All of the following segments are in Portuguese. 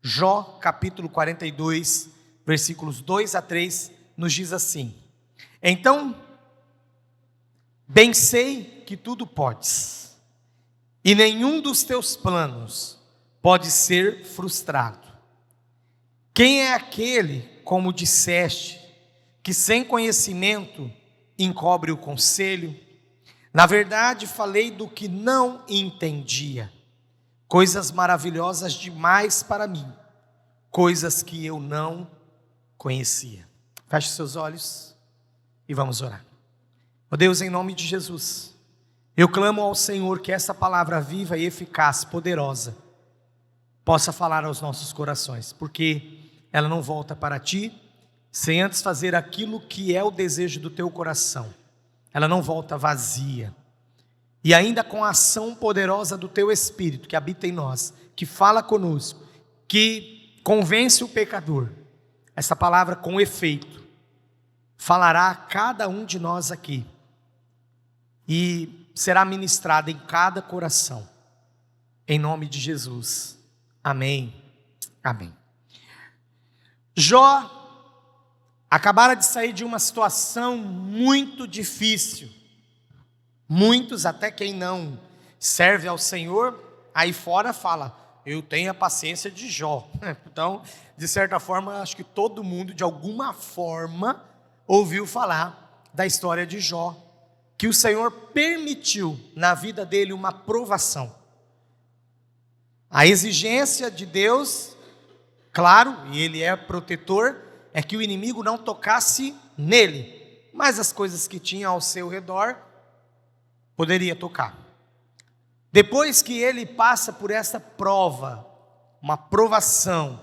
Jó capítulo 42, versículos 2 a 3, nos diz assim: Então, bem sei que tudo podes, e nenhum dos teus planos pode ser frustrado. Quem é aquele, como disseste, que sem conhecimento encobre o conselho? Na verdade, falei do que não entendia, coisas maravilhosas demais para mim, coisas que eu não conhecia. Feche seus olhos e vamos orar. Ó Deus, em nome de Jesus, eu clamo ao Senhor que essa palavra viva e eficaz, poderosa, possa falar aos nossos corações, porque ela não volta para ti sem antes fazer aquilo que é o desejo do teu coração. Ela não volta vazia. E ainda com a ação poderosa do teu Espírito que habita em nós, que fala conosco, que convence o pecador, essa palavra com efeito falará a cada um de nós aqui e será ministrada em cada coração, em nome de Jesus. Amém. Amém. Jó acabara de sair de uma situação muito difícil. Muitos, até quem não serve ao Senhor, aí fora fala: eu tenho a paciência de Jó. Então, de certa forma, acho que todo mundo, de alguma forma, ouviu falar da história de Jó, que o Senhor permitiu na vida dele uma provação. A exigência de Deus, claro, e Ele é protetor, é que o inimigo não tocasse nele, mas as coisas que tinha ao seu redor, poderia tocar. Depois que ele passa por essa prova, uma provação,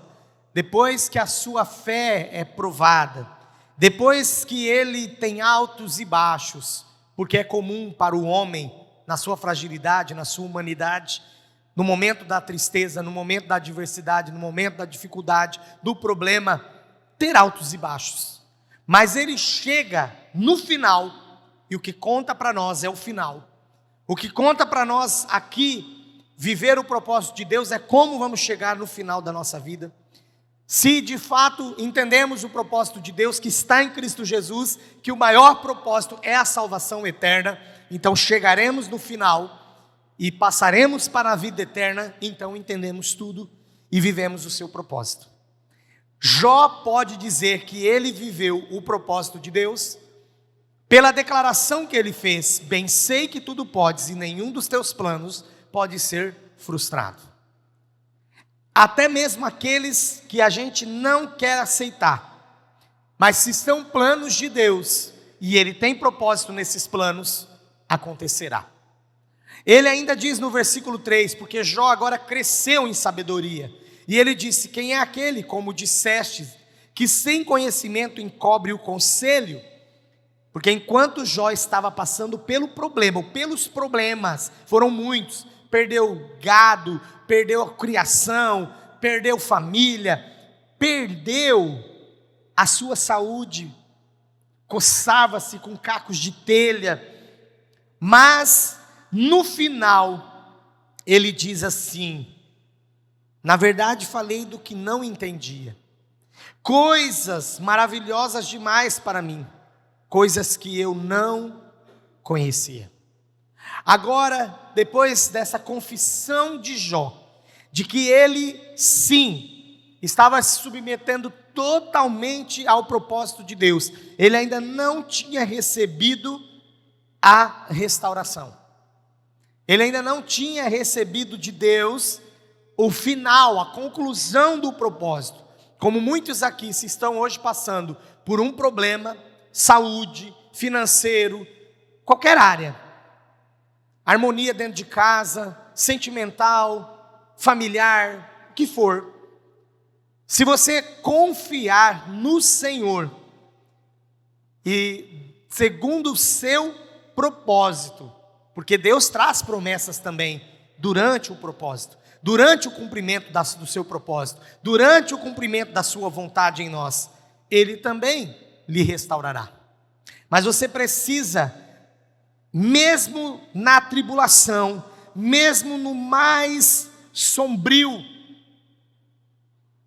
depois que a sua fé é provada, depois que ele tem altos e baixos, porque é comum para o homem, na sua fragilidade, na sua humanidade, no momento da tristeza, no momento da adversidade, no momento da dificuldade, do problema, ter altos e baixos. Mas ele chega no final, e o que conta para nós é o final. O que conta para nós aqui, viver o propósito de Deus, é como vamos chegar no final da nossa vida. Se de fato entendemos o propósito de Deus que está em Cristo Jesus, que o maior propósito é a salvação eterna, então chegaremos no final e passaremos para a vida eterna, então entendemos tudo e vivemos o seu propósito. Jó pode dizer que ele viveu o propósito de Deus pela declaração que ele fez: bem sei que tudo podes e nenhum dos teus planos pode ser frustrado. Até mesmo aqueles que a gente não quer aceitar, mas se são planos de Deus e Ele tem propósito nesses planos, acontecerá. Ele ainda diz no versículo 3, porque Jó agora cresceu em sabedoria, e ele disse: quem é aquele, como disseste, que sem conhecimento encobre o conselho? Porque enquanto Jó estava passando pelo problema, ou pelos problemas, foram muitos, perdeu gado, perdeu a criação, perdeu família, perdeu a sua saúde, coçava-se com cacos de telha, mas no final ele diz assim: na verdade falei do que não entendia, coisas maravilhosas demais para mim, coisas que eu não conhecia. Agora, depois dessa confissão de Jó, de que ele sim, estava se submetendo totalmente ao propósito de Deus, ele ainda não tinha recebido a restauração. Ele ainda não tinha recebido de Deus o final, a conclusão do propósito. Como muitos aqui se estão hoje passando por um problema, saúde, financeiro, qualquer área, harmonia dentro de casa, sentimental, familiar, o que for. Se você confiar no Senhor e segundo o seu propósito, porque Deus traz promessas também durante o propósito, durante o cumprimento do seu propósito, durante o cumprimento da sua vontade em nós, Ele também lhe restaurará. Mas você precisa, mesmo na tribulação, mesmo no mais sombrio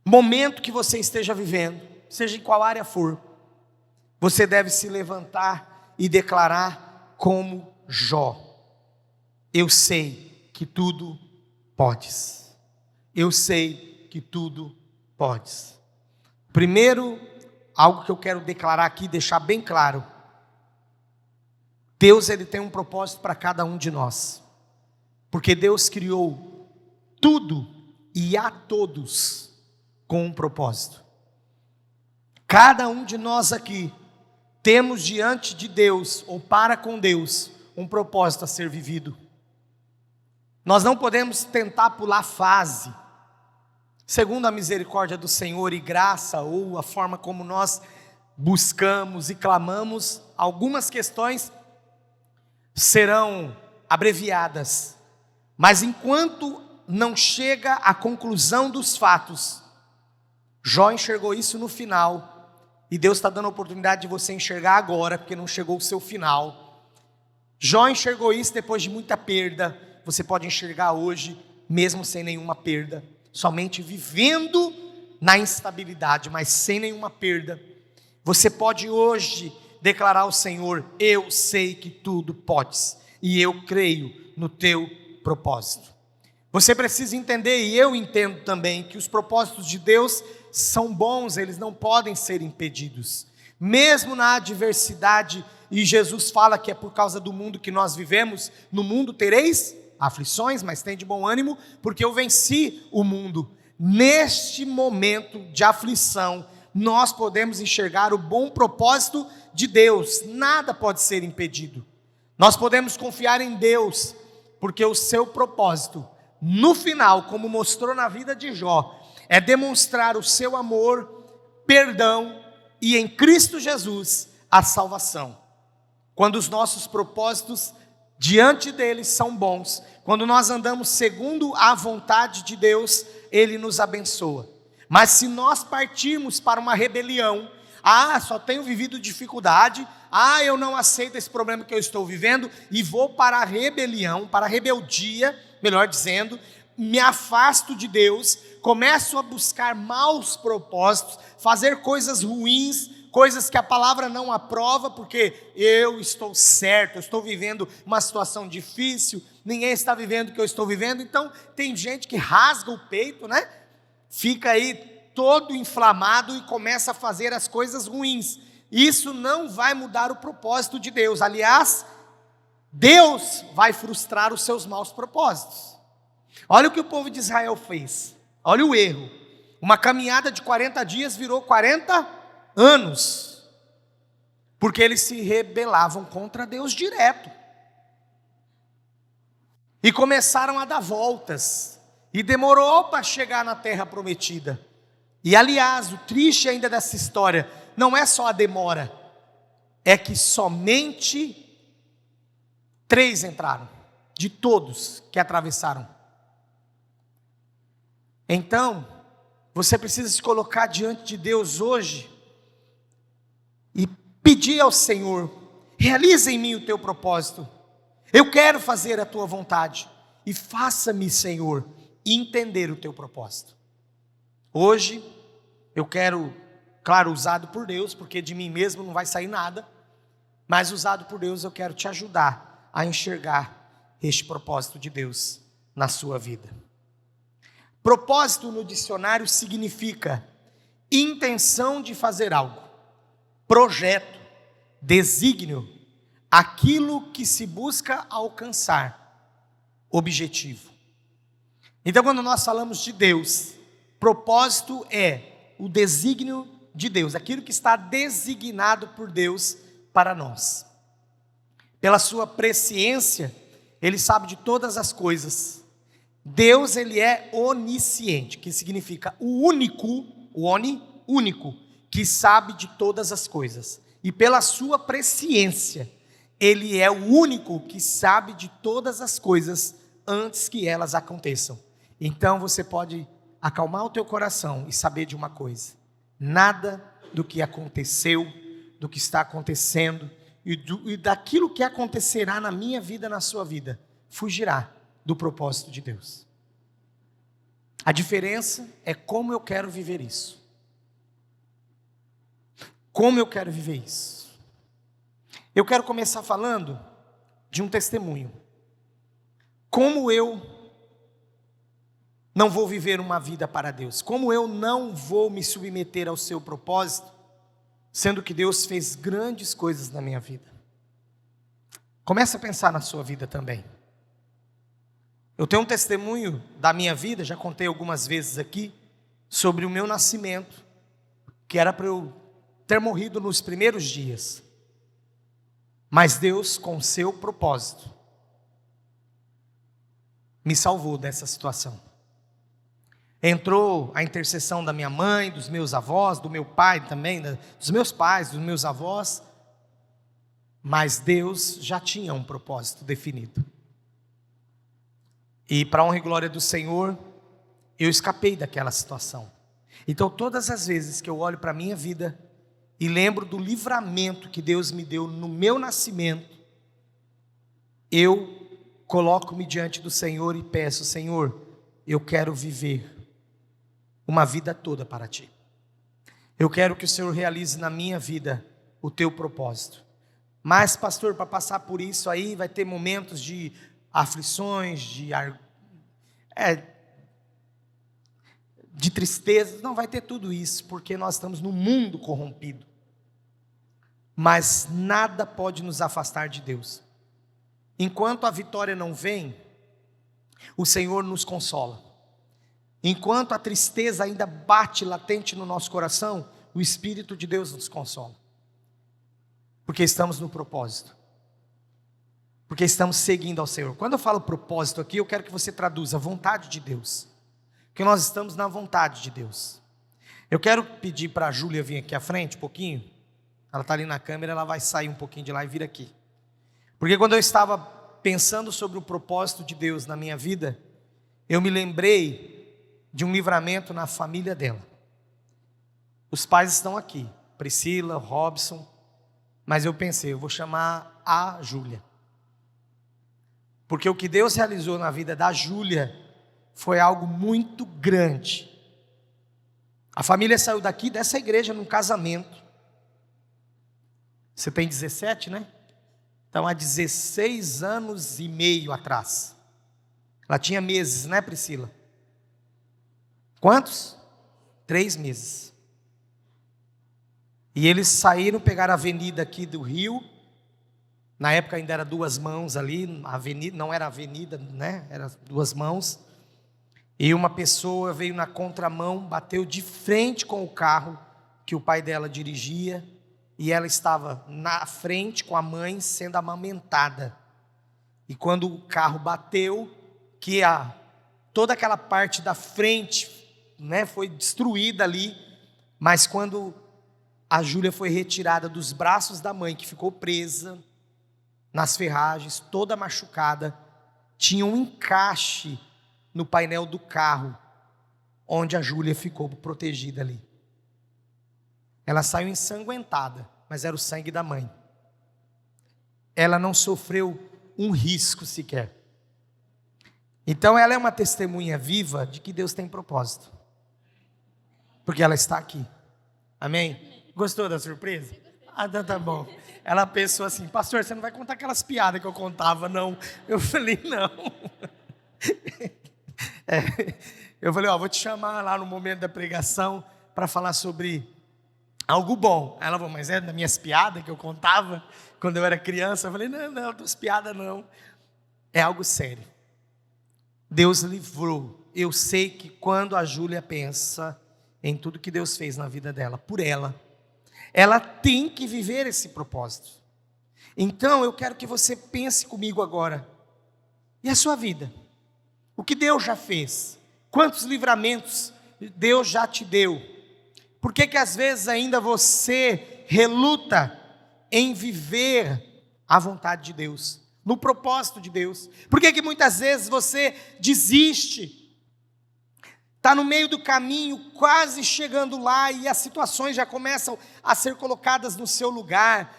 momento que você esteja vivendo, seja em qual área for, você deve se levantar e declarar como Jó: eu sei que tudo podes. Eu sei que tudo podes. Primeiro, algo que eu quero declarar aqui, deixar bem claro: Deus, ele tem um propósito para cada um de nós, porque Deus criou tudo e a todos com um propósito. Cada um de nós aqui temos diante de Deus, ou para com Deus, um propósito a ser vivido. Nós não podemos tentar pular fase, segundo a misericórdia do Senhor e graça, ou a forma como nós buscamos e clamamos. Algumas questões serão abreviadas, mas enquanto não chega à conclusão dos fatos, Jó enxergou isso no final, e Deus está dando a oportunidade de você enxergar agora, porque não chegou o seu final. Jó enxergou isso depois de muita perda. Você pode enxergar hoje, mesmo sem nenhuma perda, somente vivendo na instabilidade, mas sem nenhuma perda. Você pode hoje declarar ao Senhor: eu sei que tudo podes, e eu creio no teu propósito. Você precisa entender, e eu entendo também, que os propósitos de Deus são bons, eles não podem ser impedidos, mesmo na adversidade. E Jesus fala que é por causa do mundo que nós vivemos: no mundo tereis aflições, mas tem de bom ânimo, porque eu venci o mundo. Neste momento de aflição, nós podemos enxergar o bom propósito de Deus, nada pode ser impedido. Nós podemos confiar em Deus, porque o seu propósito, no final, como mostrou na vida de Jó, é demonstrar o seu amor, perdão e em Cristo Jesus a salvação. Quando os nossos propósitos diante dele são bons, quando nós andamos segundo a vontade de Deus, ele nos abençoa. Mas se nós partirmos para uma rebelião: só tenho vivido dificuldade, eu não aceito esse problema que eu estou vivendo, e vou para a rebelião, para a rebeldia, melhor dizendo, me afasto de Deus, começo a buscar maus propósitos, fazer coisas ruins, coisas que a palavra não aprova, porque eu estou certo, eu estou vivendo uma situação difícil, ninguém está vivendo o que eu estou vivendo. Então tem gente que rasga o peito, né? Fica aí todo inflamado e começa a fazer as coisas ruins. Isso não vai mudar o propósito de Deus. Aliás, Deus vai frustrar os seus maus propósitos. Olha o que o povo de Israel fez, olha o erro: uma caminhada de 40 dias virou 40 anos, porque eles se rebelavam contra Deus direto, e começaram a dar voltas, e demorou para chegar na terra prometida. E aliás, o triste ainda dessa história, não é só a demora, é que somente 3 entraram, de todos que atravessaram. Então, você precisa se colocar diante de Deus hoje e pedir ao Senhor: realiza em mim o teu propósito, eu quero fazer a tua vontade, e faça-me, Senhor, entender o teu propósito. Hoje, eu quero, claro, usado por Deus, porque de mim mesmo não vai sair nada, mas usado por Deus, eu quero te ajudar a enxergar este propósito de Deus na sua vida. Propósito no dicionário significa intenção de fazer algo, projeto, desígnio, aquilo que se busca alcançar, objetivo. Então, quando nós falamos de Deus, propósito é o desígnio de Deus, aquilo que está designado por Deus para nós. Pela sua presciência, Ele sabe de todas as coisas. Deus, Ele é onisciente, que significa o único, único, que sabe de todas as coisas. E pela sua presciência, Ele é o único que sabe de todas as coisas antes que elas aconteçam. Então você pode acalmar o teu coração e saber de uma coisa: nada do que aconteceu, do que está acontecendo e daquilo que acontecerá na minha vida, na sua vida, fugirá do propósito de Deus. A diferença é como eu quero viver isso. Como eu quero viver isso. Eu quero começar falando de um testemunho. Como eu não vou viver uma vida para Deus. Como eu não vou me submeter ao seu propósito, sendo que Deus fez grandes coisas na minha vida. Comece a pensar na sua vida também. Eu tenho um testemunho da minha vida, já contei algumas vezes aqui, sobre o meu nascimento, que era para eu ter morrido nos primeiros dias. Mas Deus, com o seu propósito, me salvou dessa situação. Entrou a intercessão da minha mãe, dos meus avós, do meu pai também, dos meus pais, dos meus avós. Mas Deus já tinha um propósito definido. E para a honra e glória do Senhor, eu escapei daquela situação. Então todas as vezes que eu olho para a minha vida e lembro do livramento que Deus me deu no meu nascimento, eu coloco-me diante do Senhor e peço: Senhor, eu quero viver uma vida toda para Ti. Eu quero que o Senhor realize na minha vida o Teu propósito. Mas pastor, para passar por isso aí vai ter momentos de aflições, de tristeza. Não vai ter tudo isso, porque nós estamos num mundo corrompido. Mas nada pode nos afastar de Deus. Enquanto a vitória não vem, o Senhor nos consola. Enquanto a tristeza ainda bate latente no nosso coração, o Espírito de Deus nos consola. Porque estamos no propósito. Porque estamos seguindo ao Senhor. Quando eu falo propósito aqui, eu quero que você traduza vontade de Deus. Porque nós estamos na vontade de Deus. Eu quero pedir para a Júlia vir aqui à frente um pouquinho. Ela está ali na câmera, ela vai sair um pouquinho de lá e vir aqui. Porque quando eu estava pensando sobre o propósito de Deus na minha vida, eu me lembrei de um livramento na família dela. Os pais estão aqui, Priscila, Robson, mas eu pensei, eu vou chamar a Júlia. Porque o que Deus realizou na vida da Júlia foi algo muito grande. A família saiu daqui dessa igreja num casamento. Você tem 17, né? Então há 16 anos e meio atrás. Ela tinha meses, né, Priscila? Quantos? 3 meses. E eles saíram, pegaram a avenida aqui do Rio. Na época ainda era 2 mãos ali, a avenida, não era avenida, né? Era 2 mãos. E uma pessoa veio na contramão, bateu de frente com o carro que o pai dela dirigia. E ela estava na frente com a mãe sendo amamentada. E quando o carro bateu, que toda aquela parte da frente, né, foi destruída ali. Mas quando a Júlia foi retirada dos braços da mãe, que ficou presa nas ferragens, toda machucada, tinha um encaixe no painel do carro, onde a Júlia ficou protegida ali. Ela saiu ensanguentada, mas era o sangue da mãe. Ela não sofreu um risco sequer. Então ela é uma testemunha viva de que Deus tem propósito. Porque ela está aqui. Amém? Gostou da surpresa? Ah, então tá bom. Ela pensou assim: pastor, você não vai contar aquelas piadas que eu contava, não? Eu falei: não. Eu falei: vou te chamar lá no momento da pregação para falar sobre algo bom. Ela falou: mas é das minhas piadas que eu contava quando eu era criança? Eu falei: não, das piadas não. É algo sério. Deus livrou. Eu sei que quando a Júlia pensa em tudo que Deus fez na vida dela, por ela tem que viver esse propósito. Então eu quero que você pense comigo agora. E a sua vida? O que Deus já fez? Quantos livramentos Deus já te deu? Por que às vezes ainda você reluta em viver a vontade de Deus, no propósito de Deus? Por que muitas vezes você desiste? Está no meio do caminho, quase chegando lá, e as situações já começam a ser colocadas no seu lugar.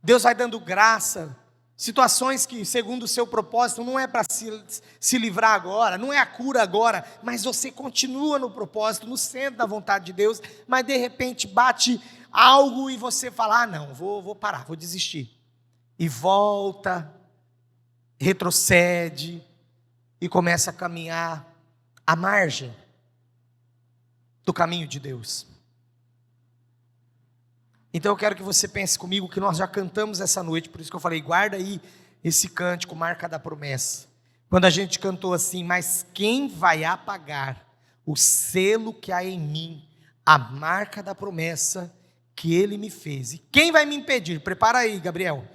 Deus vai dando graça, Situações que, segundo o seu propósito, não é para se livrar agora, não é a cura agora, mas você continua no propósito, no centro da vontade de Deus, mas de repente bate algo e você fala, não, vou parar, vou desistir. E volta, retrocede e começa a caminhar à margem do caminho de Deus. Então eu quero que você pense comigo que nós já cantamos essa noite, por isso que eu falei, guarda aí esse cântico, marca da promessa. Quando a gente cantou assim, mas quem vai apagar o selo que há em mim, a marca da promessa que Ele me fez? E quem vai me impedir? Prepara aí, Gabriel.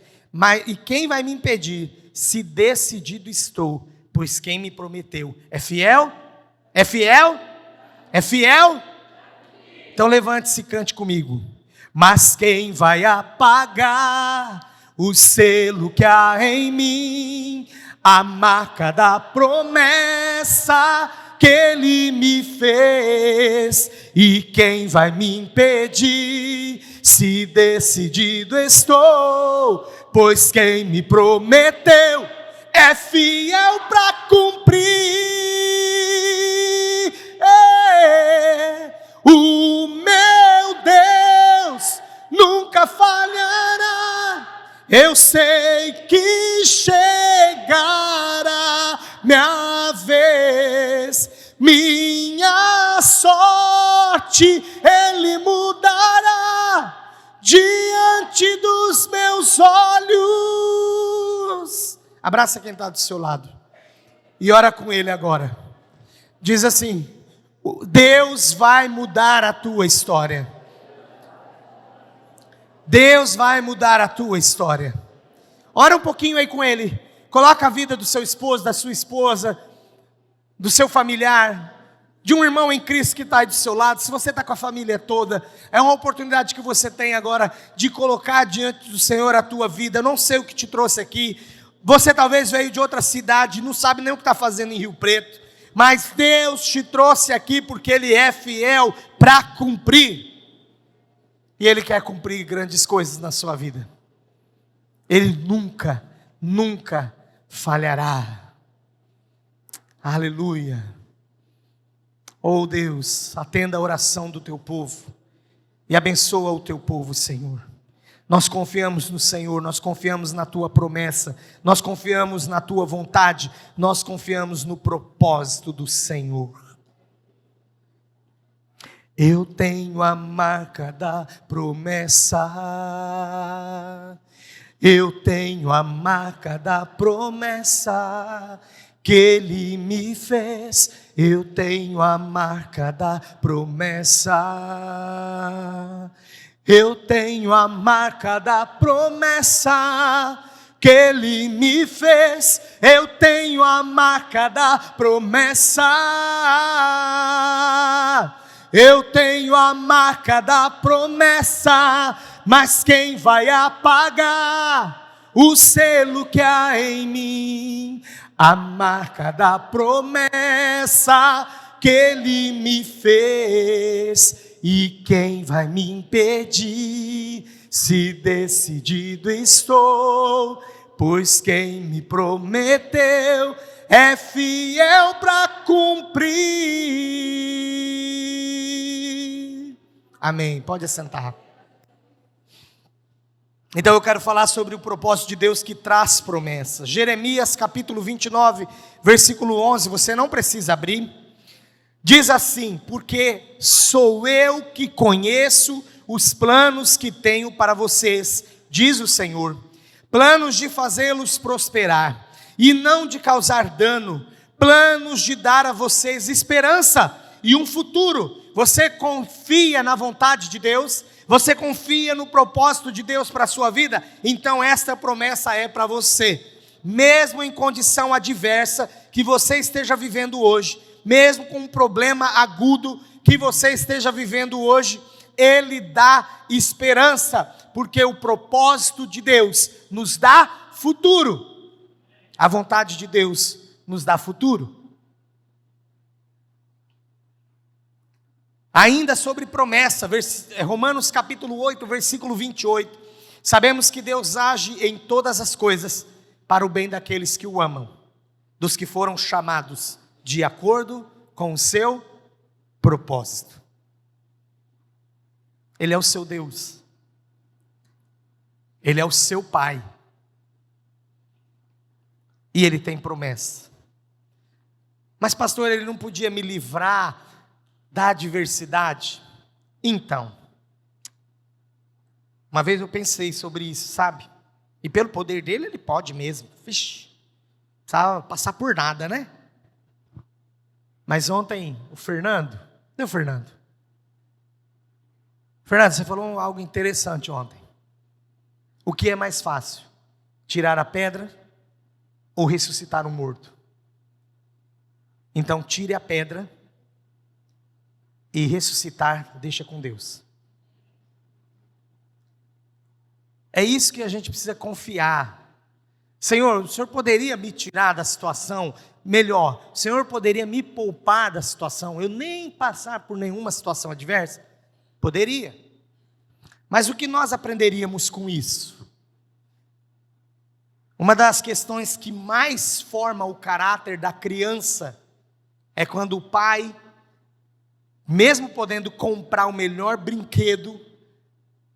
E quem vai me impedir, se decidido estou, pois quem me prometeu é fiel? É fiel? É fiel? Então levante-se e cante comigo. Mas quem vai apagar o selo que há em mim, a marca da promessa que Ele me fez? E quem vai me impedir, se decidido estou, pois quem me prometeu é fiel para cumprir. O meu Deus nunca falhará. Eu sei que chegará minha vez, minha sorte Ele mudará diante dos meus olhos. Abraça quem está do seu lado e ora com ele agora. Diz assim: Deus vai mudar a tua história. Deus vai mudar a tua história. Ora um pouquinho aí com ele. Coloca a vida do seu esposo, da sua esposa, do seu familiar, de um irmão em Cristo que está aí do seu lado. Se você está com a família toda, é uma oportunidade que você tem agora de colocar diante do Senhor a tua vida. Eu não sei o que te trouxe aqui. Você talvez veio de outra cidade, não sabe nem o que está fazendo em Rio Preto. Mas Deus te trouxe aqui porque Ele é fiel para cumprir. E Ele quer cumprir grandes coisas na sua vida. Ele nunca, nunca falhará. Aleluia. Oh Deus, atenda a oração do Teu povo e abençoa o Teu povo, Senhor. Nós confiamos no Senhor, nós confiamos na Tua promessa, nós confiamos na Tua vontade, nós confiamos no propósito do Senhor. Eu tenho a marca da promessa, eu tenho a marca da promessa que Ele me fez, eu tenho a marca da promessa. Eu tenho a marca da promessa que Ele me fez. Eu tenho a marca da promessa. Eu tenho a marca da promessa. Mas quem vai apagar o selo que há em mim? A marca da promessa que Ele me fez. E quem vai me impedir, se decidido estou? Pois quem me prometeu é fiel para cumprir. Amém, pode assentar. Então eu quero falar sobre o propósito de Deus que traz promessas. Jeremias capítulo 29, versículo 11, você não precisa abrir. Diz assim: porque sou eu que conheço os planos que tenho para vocês, diz o Senhor, planos de fazê-los prosperar e não de causar dano, planos de dar a vocês esperança e um futuro. Você confia na vontade de Deus? Você confia no propósito de Deus para a sua vida? Então esta promessa é para você, mesmo em condição adversa que você esteja vivendo hoje, mesmo com um problema agudo que você esteja vivendo hoje, Ele dá esperança, porque o propósito de Deus nos dá futuro. A vontade de Deus nos dá futuro. Ainda sobre promessa, Romanos capítulo 8, versículo 28. Sabemos que Deus age em todas as coisas para o bem daqueles que o amam, dos que foram chamados de acordo com o seu propósito. Ele é o seu Deus. Ele é o seu Pai. E Ele tem promessa. Mas pastor, Ele não podia me livrar da adversidade? Então, uma vez eu pensei sobre isso, sabe? E pelo poder dele, Ele pode mesmo. Vixe, precisava passar por nada, né? Mas ontem, o Fernando, Fernando, você falou algo interessante ontem. O que é mais fácil? Tirar a pedra ou ressuscitar um morto? Então tire a pedra e ressuscitar deixa com Deus. É isso que a gente precisa confiar. Senhor, o Senhor poderia me tirar da situação? Melhor, o Senhor poderia me poupar da situação? Eu nem passar por nenhuma situação adversa? Poderia. Mas o que nós aprenderíamos com isso? Uma das questões que mais forma o caráter da criança é quando o pai, mesmo podendo comprar o melhor brinquedo,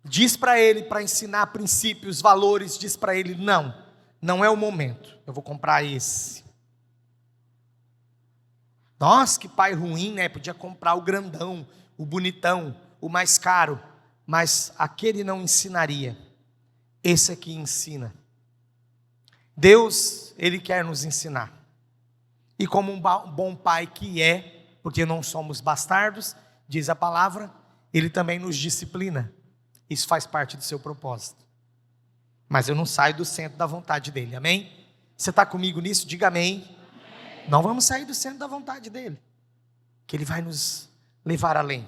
diz para ele, para ensinar princípios, valores, diz para ele, não é o momento, eu vou comprar esse. Nossa, que pai ruim, né? Podia comprar o grandão, o bonitão, o mais caro, mas aquele não ensinaria, esse aqui ensina. Deus, Ele quer nos ensinar. E como um bom pai que é, porque não somos bastardos, diz a palavra, Ele também nos disciplina. Isso faz parte do seu propósito. Mas eu não saio do centro da vontade dEle, amém? Você está comigo nisso? Diga amém. Amém. Não vamos sair do centro da vontade dEle, que Ele vai nos levar além.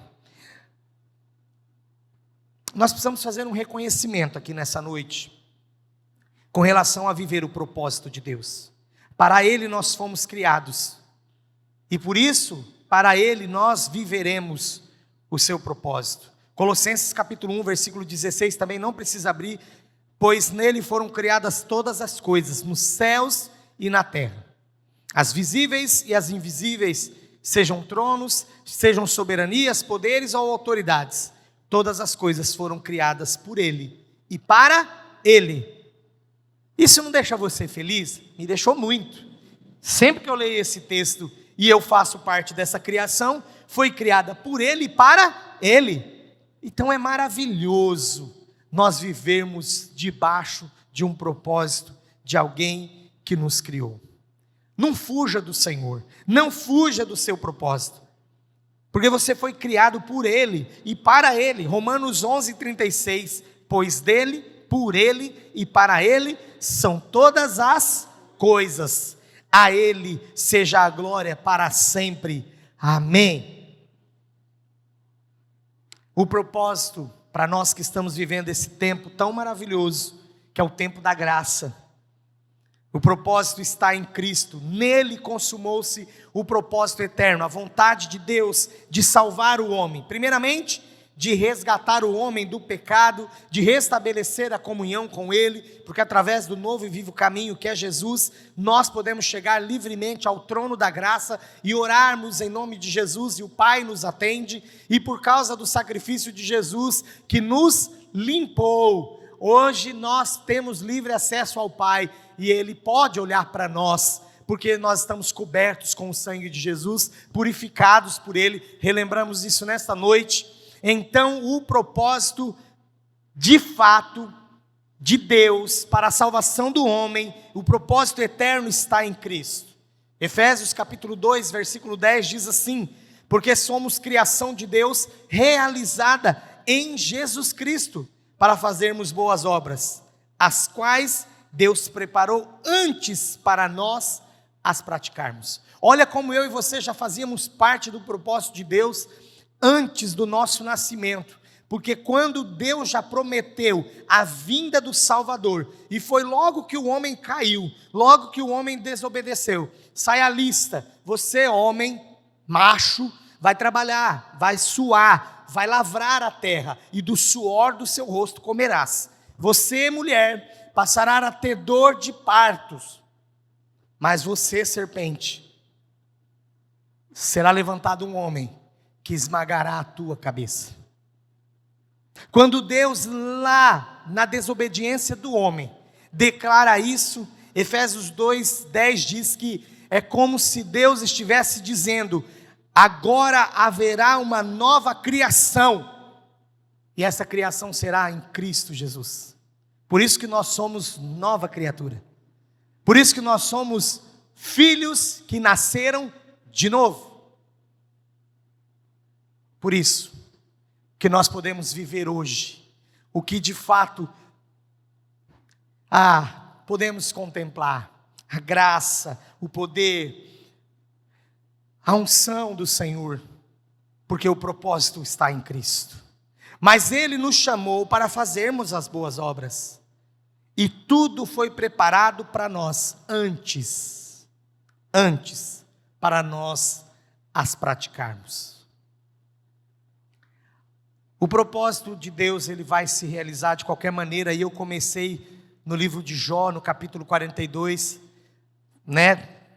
Nós precisamos fazer um reconhecimento aqui nessa noite, com relação a viver o propósito de Deus. Para Ele nós fomos criados, e por isso, para Ele nós viveremos o seu propósito. Colossenses capítulo 1, versículo 16, também não precisa abrir, pois nele foram criadas todas as coisas, nos céus e na terra, as visíveis e as invisíveis, sejam tronos, sejam soberanias, poderes ou autoridades, todas as coisas foram criadas por Ele e para Ele. Isso não deixa você feliz? Me deixou muito. Sempre que eu leio esse texto e eu faço parte dessa criação, foi criada por Ele e para Ele. Então é maravilhoso nós vivermos debaixo de um propósito de alguém que nos criou. Não fuja do Senhor, não fuja do seu propósito, porque você foi criado por Ele e para Ele. Romanos 11:36, pois dele, por Ele e para Ele são todas as coisas, a Ele seja a glória para sempre, amém. O propósito para nós que estamos vivendo esse tempo tão maravilhoso, que é o tempo da graça, o propósito está em Cristo, nele consumou-se o propósito eterno, a vontade de Deus de salvar o homem, primeiramente, de resgatar o homem do pecado, de restabelecer a comunhão com Ele, porque através do novo e vivo caminho que é Jesus, nós podemos chegar livremente ao trono da graça e orarmos em nome de Jesus, e o Pai nos atende, e por causa do sacrifício de Jesus, que nos limpou, hoje nós temos livre acesso ao Pai, e Ele pode olhar para nós, porque nós estamos cobertos com o sangue de Jesus, purificados por Ele, relembramos isso nesta noite. Então o propósito de fato de Deus para a salvação do homem, o propósito eterno está em Cristo. Efésios capítulo 2, versículo 10 diz assim, porque somos criação de Deus realizada em Jesus Cristo, para fazermos boas obras, as quais Deus preparou antes para nós as praticarmos. Olha como eu e você já fazíamos parte do propósito de Deus antes do nosso nascimento, porque quando Deus já prometeu a vinda do Salvador, e foi logo que o homem caiu, logo que o homem desobedeceu, sai a lista, você homem, macho, vai trabalhar, vai suar, vai lavrar a terra, e do suor do seu rosto comerás. Você mulher, passará a ter dor de partos, mas você, serpente, será levantado um homem que esmagará a tua cabeça. Quando Deus, lá na desobediência do homem, declara isso, Efésios 2:10 diz que é como se Deus estivesse dizendo: agora haverá uma nova criação, e essa criação será em Cristo Jesus. Por isso que nós somos nova criatura, por isso que nós somos filhos que nasceram de novo. Por isso que nós podemos viver hoje o que de fato podemos contemplar: a graça, o poder, a unção do Senhor, porque o propósito está em Cristo. Mas Ele nos chamou para fazermos as boas obras, e tudo foi preparado para nós antes, para nós as praticarmos. O propósito de Deus, ele vai se realizar de qualquer maneira, e eu comecei no livro de Jó, no capítulo 42,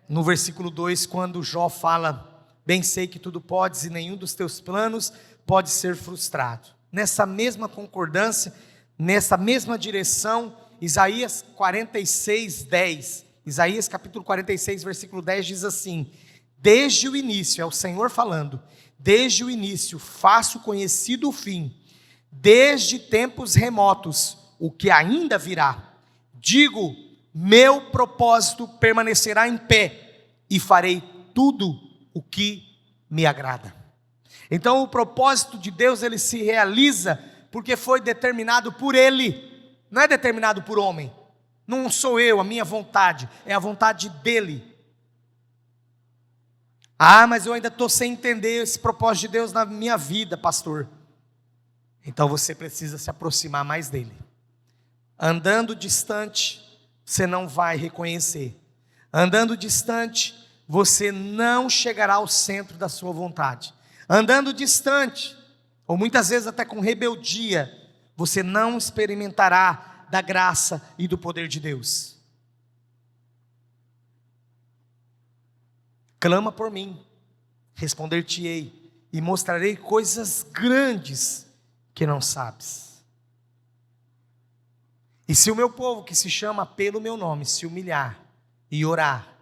no versículo 2, quando Jó fala: bem sei que tudo podes e nenhum dos teus planos pode ser frustrado. Nessa mesma concordância, nessa mesma direção, Isaías 46:10, Isaías capítulo 46, versículo 10 diz assim: desde o início, é o Senhor falando, desde o início faço conhecido o fim, desde tempos remotos o que ainda virá. Digo, meu propósito permanecerá em pé, e farei tudo o que me agrada. Então o propósito de Deus, ele se realiza porque foi determinado por Ele, não é determinado por homem. Não sou eu, a minha vontade, é a vontade dEle. Mas eu ainda estou sem entender esse propósito de Deus na minha vida, pastor. Então você precisa se aproximar mais dEle. Andando distante, você não vai reconhecer. Andando distante, você não chegará ao centro da sua vontade. Andando distante, ou muitas vezes até com rebeldia, você não experimentará da graça e do poder de Deus. Clama por mim, responder-te-ei, e mostrarei coisas grandes que não sabes. E se o meu povo, que se chama pelo meu nome, se humilhar e orar,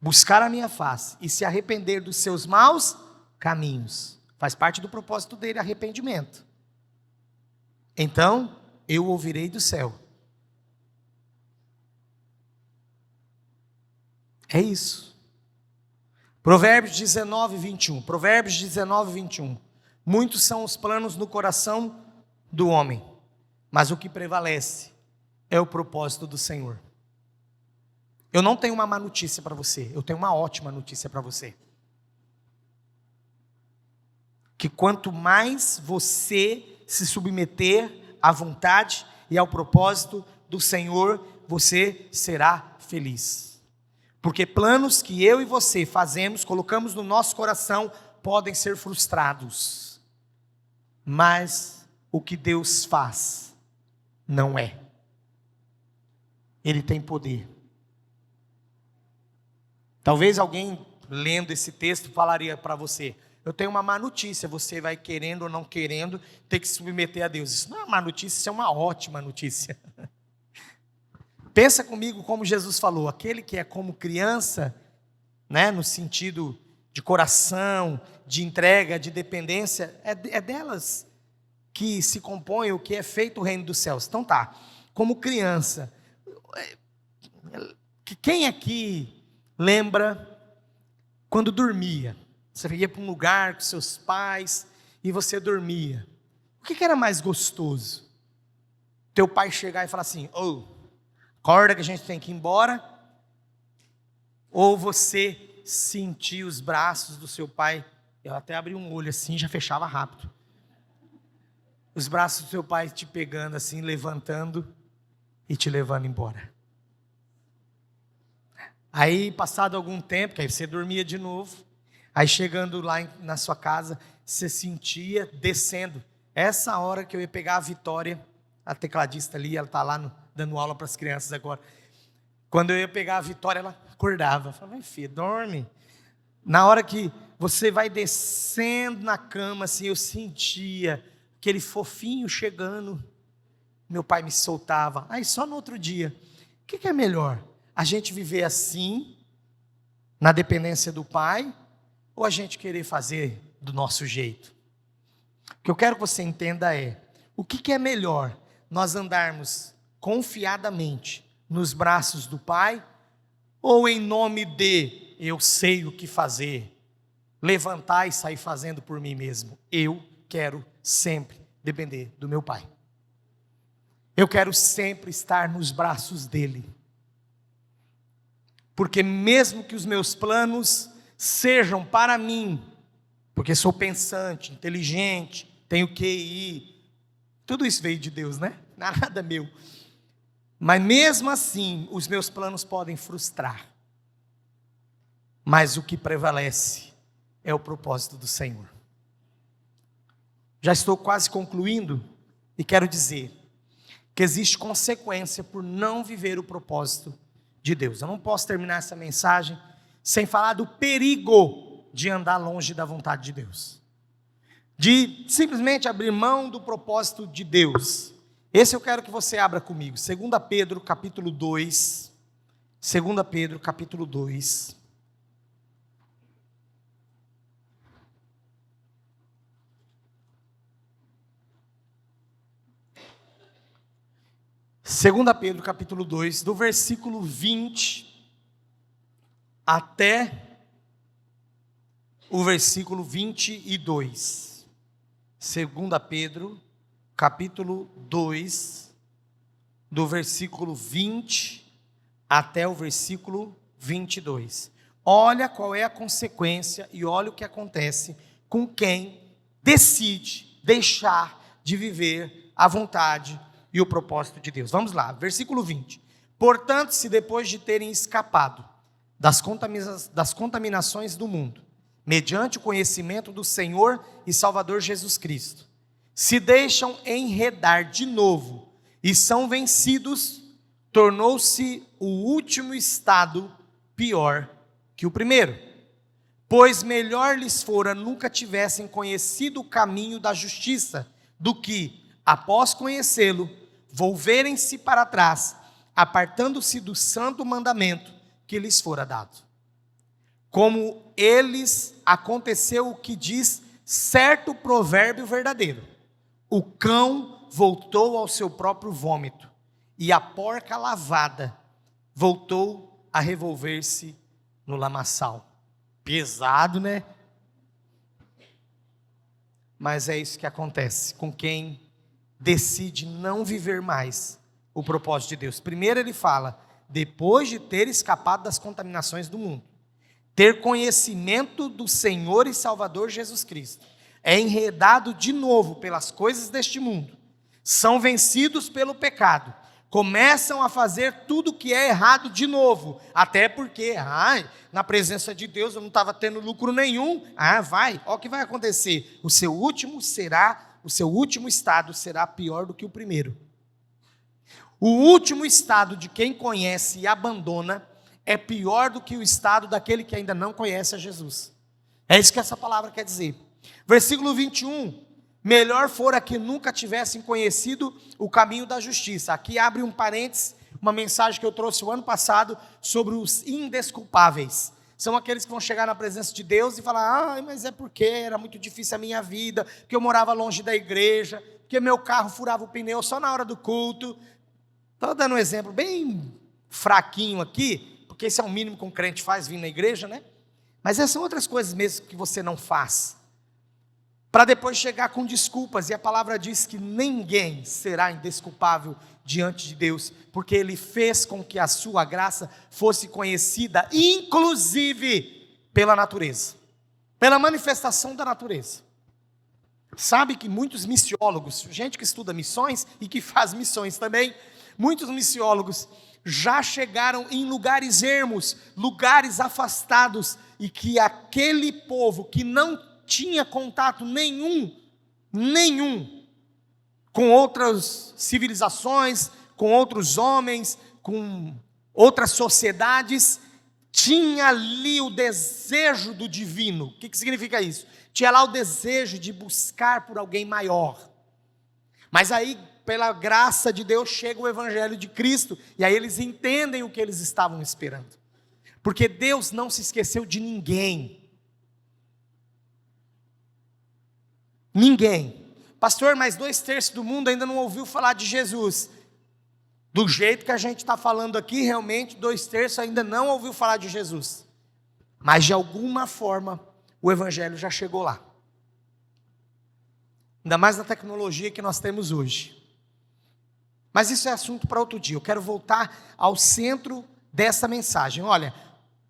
buscar a minha face e se arrepender dos seus maus caminhos, faz parte do propósito dele, arrependimento, então eu ouvirei do céu. É isso. Provérbios 19:21. Provérbios 19:21. Muitos são os planos no coração do homem, mas o que prevalece é o propósito do Senhor. Eu não tenho uma má notícia para você, eu tenho uma ótima notícia para você. Que quanto mais você se submeter à vontade e ao propósito do Senhor, você será feliz. Porque planos que eu e você fazemos, colocamos no nosso coração, podem ser frustrados. Mas o que Deus faz, não é. Ele tem poder. Talvez alguém lendo esse texto falaria para você: eu tenho uma má notícia, você vai querendo ou não querendo ter que se submeter a Deus. Isso não é uma má notícia, isso é uma ótima notícia. Pensa comigo como Jesus falou: aquele que é como criança, no sentido de coração, de entrega, de dependência, é delas que se compõe o que é feito o reino dos céus. Então tá, como criança, quem aqui lembra quando dormia? Você ia para um lugar com seus pais e você dormia. O que era mais gostoso? Teu pai chegar e falar assim: acorda que a gente tem que ir embora? Ou você sentir os braços do seu pai? Eu até abri um olho assim, já fechava rápido. Os braços do seu pai te pegando assim, levantando e te levando embora. Aí, passado algum tempo, que aí você dormia de novo, aí chegando lá na sua casa, você sentia descendo. Essa hora que eu ia pegar a Vitória a tecladista ali, ela está lá dando aula para as crianças agora. Quando eu ia pegar a Vitória, ela acordava. Eu falava, filha, dorme. Na hora que você vai descendo na cama, assim, eu sentia aquele fofinho chegando. Meu pai me soltava. Aí só no outro dia, o que é melhor? A gente viver assim, na dependência do pai, ou a gente querer fazer do nosso jeito? O que eu quero que você entenda é, o que é melhor? Nós andarmos confiadamente nos braços do pai, ou em nome de eu sei o que fazer, levantar e sair fazendo por mim mesmo? Eu quero sempre depender do meu pai. Eu quero sempre estar nos braços dele. Porque mesmo que os meus planos sejam para mim, porque sou pensante, inteligente, tenho QI, tudo isso veio de Deus, né? Nada meu. Mas mesmo assim, os meus planos podem frustrar. Mas o que prevalece é o propósito do Senhor. Já estou quase concluindo e quero dizer que existe consequência por não viver o propósito de Deus. Eu não posso terminar essa mensagem sem falar do perigo de andar longe da vontade de Deus, de simplesmente abrir mão do propósito de Deus. Esse eu quero que você abra comigo, 2 Pedro capítulo 2, 2 Pedro capítulo 2, Segunda Pedro capítulo 2, do versículo 20 até o versículo 22. 2 Pedro capítulo 2, do versículo 20 até o versículo 22. Olha qual é a consequência e olha o que acontece com quem decide deixar de viver a vontade e o propósito de Deus. Vamos lá, versículo 20. Portanto, se depois de terem escapado das contaminações do mundo, mediante o conhecimento do Senhor e Salvador Jesus Cristo, se deixam enredar de novo e são vencidos, tornou-se o último estado pior que o primeiro. Pois melhor lhes fora nunca tivessem conhecido o caminho da justiça, do que, após conhecê-lo, volverem-se para trás, apartando-se do santo mandamento que lhes fora dado. Como eles, aconteceu o que diz certo provérbio verdadeiro: o cão voltou ao seu próprio vômito, e a porca lavada voltou a revolver-se no lamaçal. Pesado, né? Mas é isso que acontece com quem decide não viver mais o propósito de Deus. Primeiro ele fala, depois de ter escapado das contaminações do mundo, ter conhecimento do Senhor e Salvador Jesus Cristo, é enredado de novo pelas coisas deste mundo, são vencidos pelo pecado, começam a fazer tudo o que é errado de novo, até porque, na presença de Deus eu não estava tendo lucro nenhum, olha o que vai acontecer, o seu último estado será pior do que o primeiro. O último estado de quem conhece e abandona é pior do que o estado daquele que ainda não conhece a Jesus. É isso que essa palavra quer dizer. Versículo 21, melhor fora que nunca tivessem conhecido o caminho da justiça. Aqui abre um parênteses, uma mensagem que eu trouxe o ano passado sobre os indesculpáveis. São aqueles que vão chegar na presença de Deus e falar, mas é porque era muito difícil a minha vida, porque eu morava longe da igreja, porque meu carro furava o pneu só na hora do culto. Estou dando um exemplo bem fraquinho aqui, porque esse é o mínimo que um crente faz vir na igreja, né? Mas essas são outras coisas mesmo que você não faz, para depois chegar com desculpas, e a palavra diz que ninguém será indesculpável diante de Deus, porque Ele fez com que a sua graça fosse conhecida, inclusive pela natureza, pela manifestação da natureza. Sabe que muitos missiólogos, gente que estuda missões e que faz missões também, muitos missiólogos já chegaram em lugares ermos, lugares afastados, e que aquele povo que não tinha contato nenhum com outras civilizações, com outros homens, com outras sociedades, tinha ali o desejo do divino. O que significa isso? Tinha lá o desejo de buscar por alguém maior. Mas aí, pela graça de Deus, chega o evangelho de Cristo, e aí eles entendem o que eles estavam esperando. Porque Deus não se esqueceu de ninguém. Ninguém. Pastor, mas 2/3 do mundo ainda não ouviu falar de Jesus. Do jeito que a gente está falando aqui, realmente 2/3 ainda não ouviu falar de Jesus. Mas de alguma forma, o evangelho já chegou lá. Ainda mais na tecnologia que nós temos hoje. Mas isso é assunto para outro dia. Eu quero voltar ao centro dessa mensagem. Olha,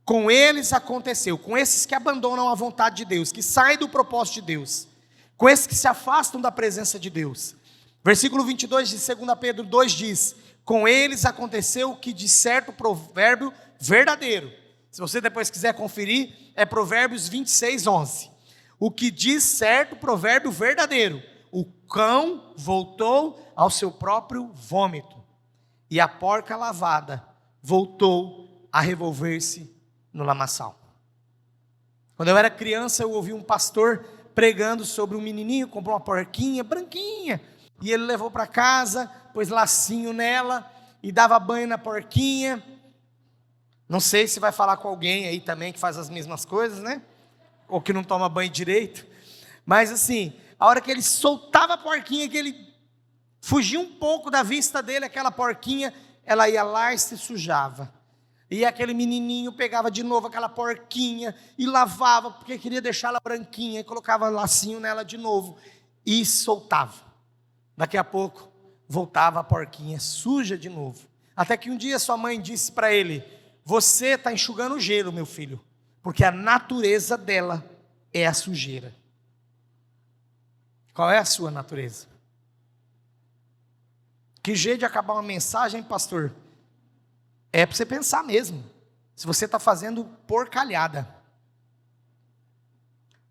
com eles aconteceu, com esses que abandonam a vontade de Deus, que saem do propósito de Deus, com esses que se afastam da presença de Deus. Versículo 22 de 2 Pedro 2 diz: com eles aconteceu o que de certo provérbio verdadeiro. Se você depois quiser conferir, é Provérbios 26:11. O que diz certo provérbio verdadeiro: o cão voltou ao seu próprio vômito, e a porca lavada voltou a revolver-se no lamaçal. Quando eu era criança, eu ouvi um pastor pregando sobre um menininho, comprou uma porquinha branquinha, e ele levou para casa, pôs lacinho nela, e dava banho na porquinha. Não sei se vai falar com alguém aí também que faz as mesmas coisas, né? Ou que não toma banho direito. Mas assim, a hora que ele soltava a porquinha, que ele fugia um pouco da vista dele, aquela porquinha, ela ia lá e se sujava. E aquele menininho pegava de novo aquela porquinha e lavava, porque queria deixá-la branquinha, e colocava lacinho nela de novo e soltava. Daqui a pouco, voltava a porquinha suja de novo. Até que um dia sua mãe disse para ele: você está enxugando gelo, meu filho, porque a natureza dela é a sujeira. Qual é a sua natureza? Que jeito de acabar uma mensagem, pastor? É para você pensar mesmo, se você está fazendo porcalhada.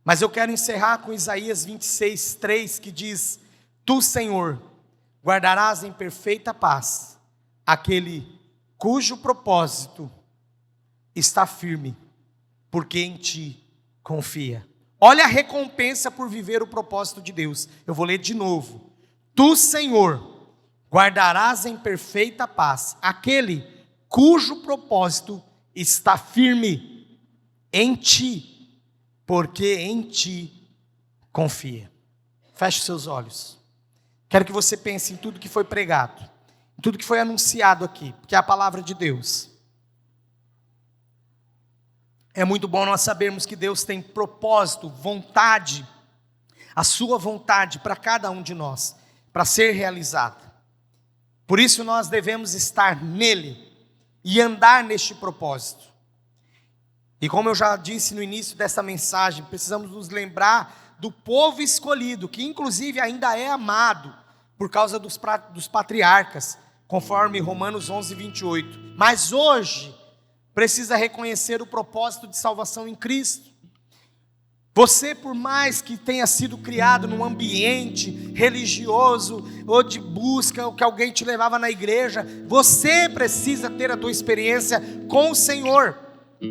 Mas eu quero encerrar com Isaías 26:3, que diz: tu, Senhor, guardarás em perfeita paz aquele cujo propósito está firme, porque em ti confia. Olha a recompensa por viver o propósito de Deus. Eu vou ler de novo. Tu, Senhor, guardarás em perfeita paz aquele cujo propósito está firme em ti, porque em ti confia. Feche seus olhos. Quero que você pense em tudo que foi pregado, em tudo que foi anunciado aqui, porque é a palavra de Deus. É muito bom nós sabermos que Deus tem propósito, vontade, a sua vontade para cada um de nós, para ser realizada. Por isso nós devemos estar nele e andar neste propósito. E como eu já disse no início dessa mensagem, precisamos nos lembrar do povo escolhido, que inclusive ainda é amado por causa dos patriarcas, conforme Romanos 11:28. Mas hoje precisa reconhecer o propósito de salvação em Cristo. Você, por mais que tenha sido criado num ambiente religioso, ou de busca, ou que alguém te levava na igreja, você precisa ter a tua experiência com o Senhor,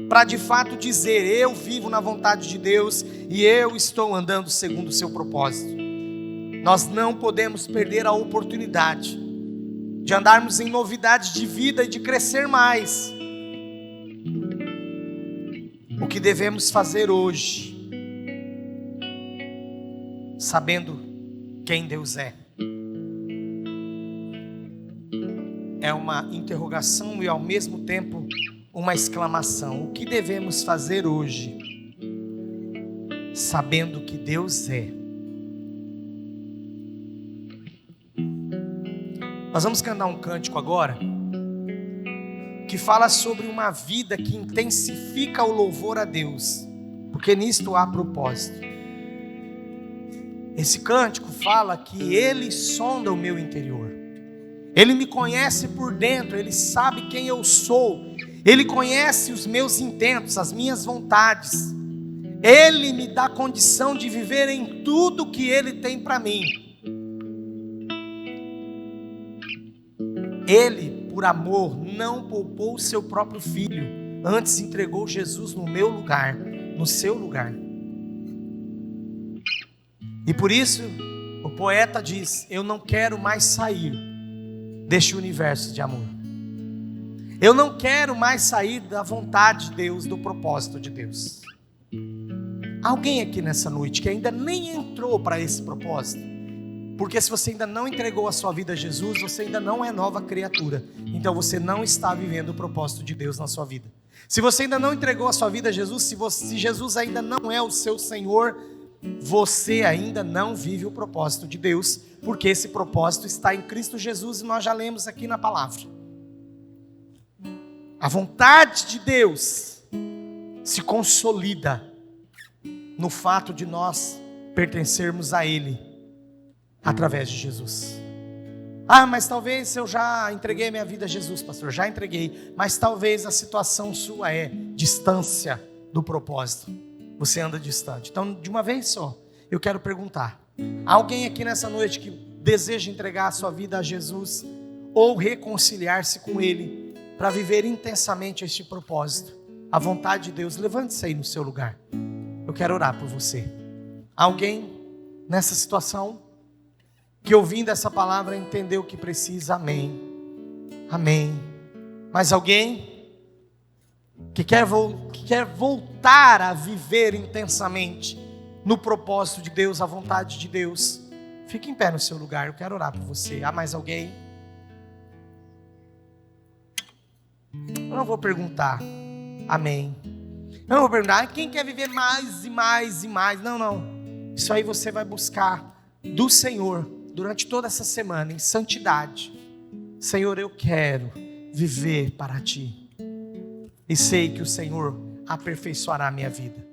para de fato dizer: eu vivo na vontade de Deus, e eu estou andando segundo o seu propósito. Nós não podemos perder a oportunidade de andarmos em novidades de vida e de crescer mais. O que devemos fazer hoje, sabendo quem Deus é uma interrogação e ao mesmo tempo uma exclamação. O que devemos fazer hoje, sabendo que Deus é? Nós vamos cantar um cântico agora, que fala sobre uma vida que intensifica o louvor a Deus, porque nisto há propósito. Esse cântico fala que Ele sonda o meu interior, Ele me conhece por dentro, Ele sabe quem eu sou, Ele conhece os meus intentos, as minhas vontades, Ele me dá condição de viver em tudo que Ele tem para mim. Ele, por amor, não poupou o seu próprio filho, antes entregou Jesus no meu lugar, no seu lugar. E por isso, o poeta diz: eu não quero mais sair deste universo de amor. Eu não quero mais sair da vontade de Deus, do propósito de Deus. Alguém aqui nessa noite que ainda nem entrou para esse propósito? Porque se você ainda não entregou a sua vida a Jesus, você ainda não é nova criatura. Então você não está vivendo o propósito de Deus na sua vida. Se você ainda não entregou a sua vida a Jesus, se Jesus ainda não é o seu Senhor, você ainda não vive o propósito de Deus, porque esse propósito está em Cristo Jesus e nós já lemos aqui na palavra. A vontade de Deus se consolida no fato de nós pertencermos a Ele através de Jesus. Mas talvez eu já entreguei minha vida a Jesus, pastor, já entreguei, mas talvez a situação sua é distância do propósito. Você anda distante. Então, de uma vez só, eu quero perguntar: alguém aqui nessa noite que deseja entregar a sua vida a Jesus ou reconciliar-se com Ele para viver intensamente este propósito, a vontade de Deus, levante-se aí no seu lugar. Eu quero orar por você. Alguém nessa situação que ouvindo essa palavra entendeu o que precisa? Amém. Amém. Mas alguém que quer voltar a viver intensamente no propósito de Deus, a vontade de Deus, fique em pé no seu lugar, eu quero orar por você. Há mais alguém? Eu não vou perguntar amém. Eu não vou perguntar quem quer viver mais e mais e mais. Não. Isso aí você vai buscar do Senhor durante toda essa semana em santidade. Senhor, eu quero viver para Ti. E sei que o Senhor aperfeiçoará a minha vida.